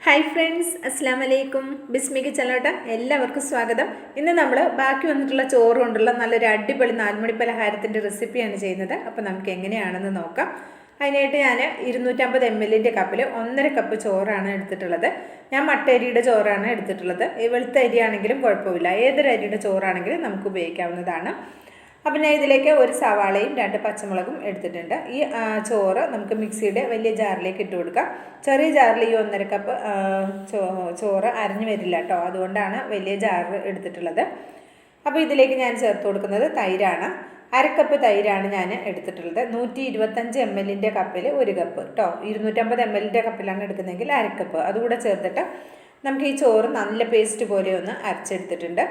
Hi friends, അസ്സാം വലൈക്കും. ബിസ്മി കിച്ചണിലോട്ട് എല്ലാവർക്കും സ്വാഗതം. ഇന്ന് നമ്മൾ ബാക്കി വന്നിട്ടുള്ള ചോറ് കൊണ്ടുള്ള നല്ലൊരു അടിപൊളി 4 മണി പലഹാരത്തിൻ്റെ റെസിപ്പിയാണ് ചെയ്യുന്നത്. അപ്പോൾ നമുക്ക് എങ്ങനെയാണെന്ന് നോക്കാം. അതിനായിട്ട് ഞാൻ 250 ml കപ്പിൽ 1.5 കപ്പ് ചോറാണ് എടുത്തിട്ടുള്ളത്. ഞാൻ മട്ടരിയുടെ ചോറാണ് എടുത്തിട്ടുള്ളത്. വെളുത്ത അരിയാണെങ്കിലും കുഴപ്പമില്ല, ഏതൊരു അരിയുടെ ചോറാണെങ്കിലും നമുക്ക് ഉപയോഗിക്കാവുന്നതാണ്. അപ്പം ഞാൻ ഇതിലേക്ക് ഒരു സവാളയും 2 പച്ചമുളകും എടുത്തിട്ടുണ്ട്. ഈ ചോറ് നമുക്ക് മിക്സിയുടെ വലിയ ജാറിലേക്ക് ഇട്ട് കൊടുക്കാം. ചെറിയ ജാറിൽ ഈ 1.5 കപ്പ് ചോറ് അരഞ്ഞു വരില്ല കേട്ടോ, അതുകൊണ്ടാണ് വലിയ ജാറ് എടുത്തിട്ടുള്ളത്. അപ്പോൾ ഇതിലേക്ക് ഞാൻ ചേർത്ത് കൊടുക്കുന്നത് തൈരാണ്. 1/2 കപ്പ് തൈരാണ് ഞാൻ എടുത്തിട്ടുള്ളത്. 125 ml കപ്പിൽ 1 കപ്പ് കേട്ടോ. 250 ml കപ്പിലാണ് എടുക്കുന്നതെങ്കിൽ 1/2 കപ്പ് അതുകൂടെ ചേർത്തിട്ട് നമുക്ക് ഈ ചോറ് നല്ല പേസ്റ്റ് പോലെ ഒന്ന് അരച്ചെടുത്തിട്ടുണ്ട്.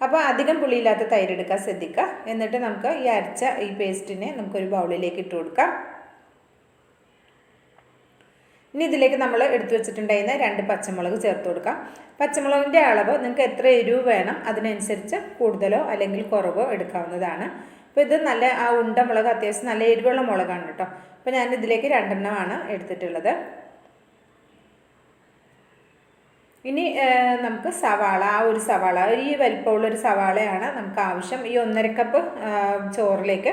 അപ്പോൾ അധികം പുളിയില്ലാത്ത തൈര് എടുക്കാൻ ശ്രദ്ധിക്കുക. എന്നിട്ട് നമുക്ക് ഈ അരച്ച ഈ പേസ്റ്റിനെ നമുക്കൊരു ബൗളിലേക്ക് ഇട്ട് കൊടുക്കാം. ഇനി ഇതിലേക്ക് നമ്മൾ എടുത്തു വെച്ചിട്ടുണ്ടായിരുന്ന 2 പച്ചമുളക് ചേർത്ത് കൊടുക്കാം. പച്ചമുളകിൻ്റെ അളവ് നിങ്ങൾക്ക് എത്ര എരിവ് വേണം അതിനനുസരിച്ച് കൂടുതലോ അല്ലെങ്കിൽ കുറവോ എടുക്കാവുന്നതാണ്. അപ്പോൾ ഇത് നല്ല ആ ഉണ്ട മുളക് അത്യാവശ്യം നല്ല എരിവുള്ള മുളകാണ് കേട്ടോ. അപ്പോൾ ഞാൻ ഇതിലേക്ക് 2 എണ്ണമാണ് എടുത്തിട്ടുള്ളത്. ഇനി നമുക്ക് സവാള, ഒരു സവാള, ഈ വലിപ്പമുള്ളൊരു സവാളയാണ് നമുക്ക് ആവശ്യം. ഈ 1.5 കപ്പ് ചോറിലേക്ക്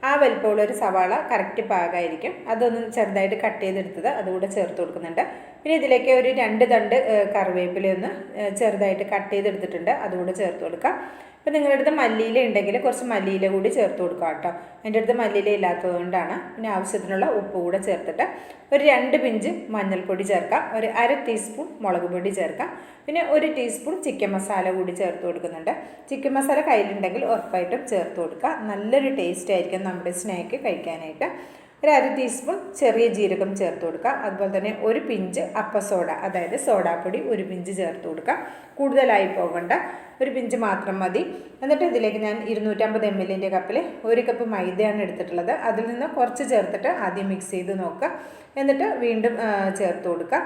ആ വലിപ്പമുള്ളൊരു സവാള കറക്റ്റ് പാകമായിരിക്കും. അതൊന്ന് ചെറുതായിട്ട് കട്ട് ചെയ്തെടുത്തത് അതുകൂടെ ചേർത്ത് കൊടുക്കുന്നുണ്ട്. പിന്നെ ഇതിലേക്ക് ഒരു 2 തണ്ട് കറിവേപ്പിലയൊന്ന് ചെറുതായിട്ട് കട്ട് ചെയ്തെടുത്തിട്ടുണ്ട്, അതുകൂടെ ചേർത്ത് കൊടുക്കാം. അപ്പോൾ നിങ്ങളുടെ അടുത്ത് മല്ലിയില ഉണ്ടെങ്കിൽ കുറച്ച് മല്ലിയില കൂടി ചേർത്ത് കൊടുക്കാം കേട്ടോ. എൻ്റെ അടുത്ത് മല്ലിയില ഇല്ലാത്തതുകൊണ്ടാണ്. പിന്നെ ആവശ്യത്തിനുള്ള ഉപ്പ് കൂടെ ചേർത്തിട്ട് ഒരു 2 പിഞ്ച് മഞ്ഞൾപ്പൊടി ചേർക്കാം, ഒരു 1/2 ടീസ്പൂൺ മുളക് പൊടി ചേർക്കാം, പിന്നെ 1 ടീസ്പൂൺ ചിക്കൻ മസാല കൂടി ചേർത്ത് കൊടുക്കുന്നുണ്ട്. ചിക്കൻ മസാല കയ്യിലുണ്ടെങ്കിൽ ഉറപ്പായിട്ടും ചേർത്ത് കൊടുക്കുക. നല്ലൊരു ടേസ്റ്റ് ആയിരിക്കും നമ്മുടെ സ്നാക്ക് കഴിക്കാനായിട്ട്. ഒരു 1/2 ടീസ്പൂൺ ചെറിയ ജീരകം ചേർത്ത് കൊടുക്കുക. അതുപോലെ തന്നെ 1 പിഞ്ച് അപ്പസോഡ, അതായത് സോഡാപ്പൊടി 1 പിഞ്ച് ചേർത്ത് കൊടുക്കുക. കൂടുതലായി പോകണ്ട, 1 പിഞ്ച് മാത്രം മതി. എന്നിട്ട് ഇതിലേക്ക് ഞാൻ 250 ml കപ്പിൽ 1 കപ്പ് മൈദയാണ് എടുത്തിട്ടുള്ളത്. അതിൽ നിന്ന് കുറച്ച് ചേർത്തിട്ട് ആദ്യം മിക്സ് ചെയ്ത് നോക്കുക. എന്നിട്ട് വീണ്ടും ചേർത്ത് കൊടുക്കുക.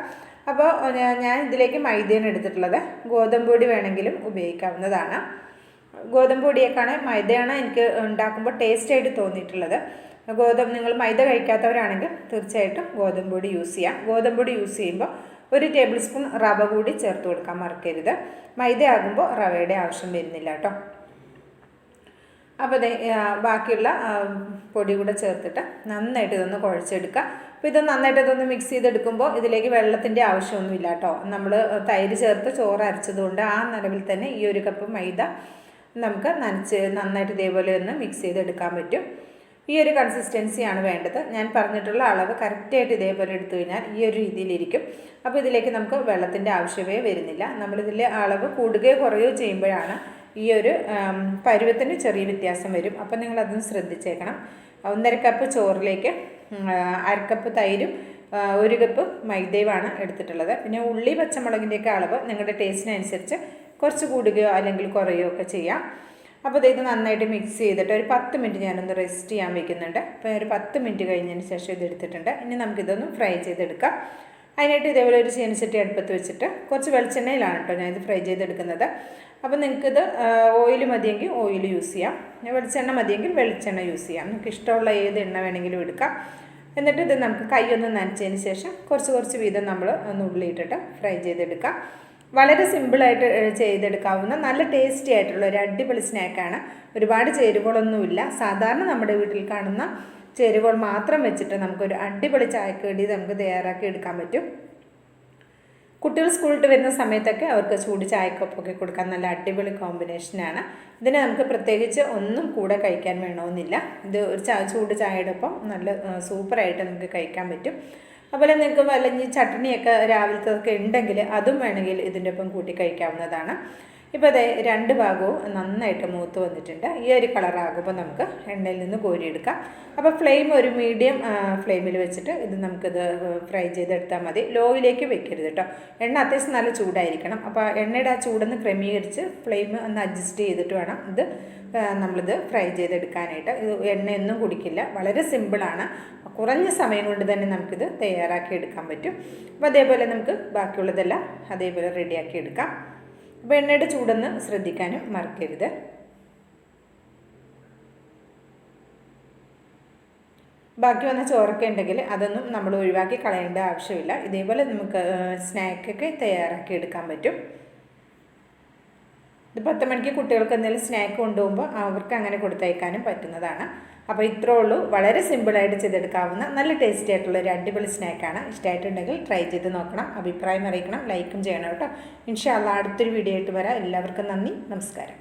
അപ്പോൾ ഞാൻ ഇതിലേക്ക് മൈദയാണ് എടുത്തിട്ടുള്ളത്. ഗോതമ്പ് പൊടി വേണമെങ്കിലും ഉപയോഗിക്കാവുന്നതാണ്. ഗോതമ്പ് പൊടിയേക്കാണ് മൈദയാണ് എനിക്ക് ഉണ്ടാക്കുമ്പോൾ ടേസ്റ്റായിട്ട് തോന്നിയിട്ടുള്ളത്. നിങ്ങൾ മൈദ കഴിക്കാത്തവരാണെങ്കിൽ തീർച്ചയായിട്ടും ഗോതമ്പ് പൊടി യൂസ് ചെയ്യാം. ഗോതമ്പ് പൊടി യൂസ് ചെയ്യുമ്പോൾ 1 ടേബിൾ സ്പൂൺ റവ കൂടി ചേർത്ത് കൊടുക്കാൻ മറക്കരുത്. മൈദ ആകുമ്പോൾ റവയുടെ ആവശ്യം വരുന്നില്ല കേട്ടോ. അപ്പോൾ ബാക്കിയുള്ള പൊടി കൂടെ ചേർത്തിട്ട് നന്നായിട്ട് ഇതൊന്ന് കുഴച്ചെടുക്കുക. അപ്പോൾ ഇത് നന്നായിട്ട് ഇതൊന്ന് മിക്സ് ചെയ്തെടുക്കുമ്പോൾ ഇതിലേക്ക് വെള്ളത്തിൻ്റെ ആവശ്യമൊന്നുമില്ല കേട്ടോ. നമ്മൾ തൈര് ചേർത്ത് ചോറ് അരച്ചതുകൊണ്ട് ആ നിലവിൽ തന്നെ ഈ 1 കപ്പ് മൈദ നമുക്ക് നന്നായിട്ട് ഇതേപോലെ ഒന്ന് മിക്സ് ചെയ്തെടുക്കാൻ പറ്റും. ഈ ഒരു കൺസിസ്റ്റൻസിയാണ് വേണ്ടത്. ഞാൻ പറഞ്ഞിട്ടുള്ള അളവ് കറക്റ്റായിട്ട് ഇതേപോലെ എടുത്തു കഴിഞ്ഞാൽ ഈ ഒരു രീതിയിലിരിക്കും. അപ്പോൾ ഇതിലേക്ക് നമുക്ക് വെള്ളത്തിൻ്റെ ആവശ്യമേ വരുന്നില്ല. നമ്മളിതിൽ അളവ് കൂടുകയോ കുറയോ ചെയ്യുമ്പോഴാണ് ഈ ഒരു പരുവത്തിന് ചെറിയ വ്യത്യാസം വരും. അപ്പോൾ നിങ്ങളതൊന്ന് ശ്രദ്ധിച്ചേക്കണം. 1.5 കപ്പ് ചോറിലേക്ക് 1/2 കപ്പ് തൈരും 1 കപ്പ് മൈദയുമാണ് എടുത്തിട്ടുള്ളത്. പിന്നെ ഉള്ളി പച്ചമുളകിൻ്റെയൊക്കെ അളവ് നിങ്ങളുടെ ടേസ്റ്റിനനുസരിച്ച് കുറച്ച് കൂടുകയോ അല്ലെങ്കിൽ കുറയോ ഒക്കെ ചെയ്യാം. അപ്പോൾ ഇത് നന്നായിട്ട് മിക്സ് ചെയ്തിട്ട് ഒരു 10 മിനിറ്റ് ഞാനൊന്ന് റെസ്റ്റ് ചെയ്യാൻ വയ്ക്കുന്നുണ്ട്. അപ്പോൾ ഒരു 10 മിനിറ്റ് കഴിഞ്ഞതിന് ശേഷം ഇത് എടുത്തിട്ടുണ്ട്. ഇനി നമുക്കിതൊന്ന് ഫ്രൈ ചെയ്തെടുക്കാം. അതിനായിട്ട് ഇതേപോലെ ഒരു ചീനച്ചട്ടി അടുപ്പത്ത് വെച്ചിട്ട് കുറച്ച് വെളിച്ചെണ്ണയിലാണ് കേട്ടോ ഞാനിത് ഫ്രൈ ചെയ്തെടുക്കുന്നത്. അപ്പോൾ നിങ്ങൾക്കിത് ഓയിൽ മതിയെങ്കിൽ ഓയിൽ യൂസ് ചെയ്യാം, വെളിച്ചെണ്ണ മതിയെങ്കിൽ വെളിച്ചെണ്ണ യൂസ് ചെയ്യാം. നിങ്ങൾക്ക് ഇഷ്ടമുള്ള ഏത് എണ്ണ വേണമെങ്കിലും എടുക്കാം. എന്നിട്ട് ഇത് നമുക്ക് കൈ ഒന്ന് നനച്ചതിന് ശേഷം കുറച്ച് വീതം നമ്മൾ ഒന്ന് ഉള്ളിയിട്ടിട്ട് ഫ്രൈ ചെയ്തെടുക്കാം. വളരെ സിമ്പിളായിട്ട് ചെയ്തെടുക്കാവുന്ന നല്ല ടേസ്റ്റി ആയിട്ടുള്ള ഒരു അടിപൊളി സ്നാക്കാണ്. ഒരുപാട് ചേരുവകളൊന്നുമില്ല. സാധാരണ നമ്മുടെ വീട്ടിൽ കാണുന്ന ചേരുവകൾ മാത്രം വെച്ചിട്ട് നമുക്കൊരു അടിപൊളി ചായക്കടി നമുക്ക് തയ്യാറാക്കി എടുക്കാൻ പറ്റും. കുട്ടികൾ സ്കൂളിൽ വരുന്ന സമയത്തൊക്കെ അവർക്ക് ചൂട് ചായക്കൊപ്പൊക്കെ കൊടുക്കാൻ നല്ല അടിപൊളി കോമ്പിനേഷനാണ്. ഇതിനെ നമുക്ക് പ്രത്യേകിച്ച് ഒന്നും കൂടെ കഴിക്കാൻ വേണമെന്നില്ല. ഇത് ഒരു ചൂട് ചായയുടെ ഒപ്പം നല്ല സൂപ്പറായിട്ട് നമുക്ക് കഴിക്കാൻ പറ്റും. അതുപോലെ നിങ്ങൾക്ക് വലഞ്ഞ് ചട്നിയൊക്കെ രാവിലത്തൊക്കെ ഉണ്ടെങ്കിൽ അതും വേണമെങ്കിൽ ഇതിൻ്റെ ഒപ്പം കൂട്ടി കഴിക്കാവുന്നതാണ്. ഇപ്പോൾ അതെ 2 ഭാഗവും നന്നായിട്ട് മൂത്ത് വന്നിട്ടുണ്ട്. ഈ ഒരു കളറാകുമ്പോൾ നമുക്ക് എണ്ണയിൽ നിന്ന് കോരിയെടുക്കാം. അപ്പോൾ ഫ്ലെയിം ഒരു മീഡിയം ഫ്ലെയിമിൽ വെച്ചിട്ട് ഇത് നമുക്കിത് ഫ്രൈ ചെയ്തെടുത്താൽ മതി. ലോയിലേക്ക് വെക്കരുത് കേട്ടോ. എണ്ണ അത്യാവശ്യം നല്ല ചൂടായിരിക്കണം. അപ്പോൾ എണ്ണയുടെ ആ ചൂടൊന്ന് ക്രമീകരിച്ച് ഫ്ലെയിം ഒന്ന് അഡ്ജസ്റ്റ് ചെയ്തിട്ട് വേണം നമ്മളിത് ഫ്രൈ ചെയ്തെടുക്കാനായിട്ട്. ഇത് എണ്ണയൊന്നും കുടിക്കില്ല. വളരെ സിമ്പിളാണ്. കുറഞ്ഞ സമയം കൊണ്ട് തന്നെ നമുക്കിത് തയ്യാറാക്കി എടുക്കാൻ പറ്റും. അപ്പോൾ അതേപോലെ നമുക്ക് ബാക്കിയുള്ളതെല്ലാം അതേപോലെ റെഡിയാക്കി എടുക്കാം. അപ്പോൾ എണ്ണയുടെ ചൂടൊന്ന് ശ്രദ്ധിക്കാനും മറക്കരുത്. ബാക്കി വന്ന ചോറൊക്കെ ഉണ്ടെങ്കിൽ അതൊന്നും നമ്മൾ ഒഴിവാക്കി കളയേണ്ട ആവശ്യമില്ല. ഇതേപോലെ നമുക്ക് സ്നാക്കൊക്കെ തയ്യാറാക്കി എടുക്കാൻ പറ്റും. ഇത് 10 മണിക്ക് കുട്ടികൾക്ക് എന്തെങ്കിലും സ്നാക്ക് കൊണ്ടുപോകുമ്പോൾ അവർക്ക് അങ്ങനെ കൊടുത്തയക്കാനും പറ്റുന്നതാണ്. അപ്പോൾ ഇത്രേ ഉള്ളൂ. വളരെ സിമ്പിളായിട്ട് ചെയ്തെടുക്കാവുന്ന നല്ല ടേസ്റ്റി ആയിട്ടുള്ള ഒരു അടിപൊളി സ്നാക്കാണ്. ഇഷ്ടമായിട്ടുണ്ടെങ്കിൽ ട്രൈ ചെയ്ത് നോക്കണം, അഭിപ്രായം അറിയിക്കണം, ലൈക്കും ചെയ്യണം കേട്ടോ. ഇൻഷാ അല്ലാഹ് അടുത്തൊരു വീഡിയോ ആയിട്ട് വരാം. എല്ലാവർക്കും നന്ദി, നമസ്കാരം.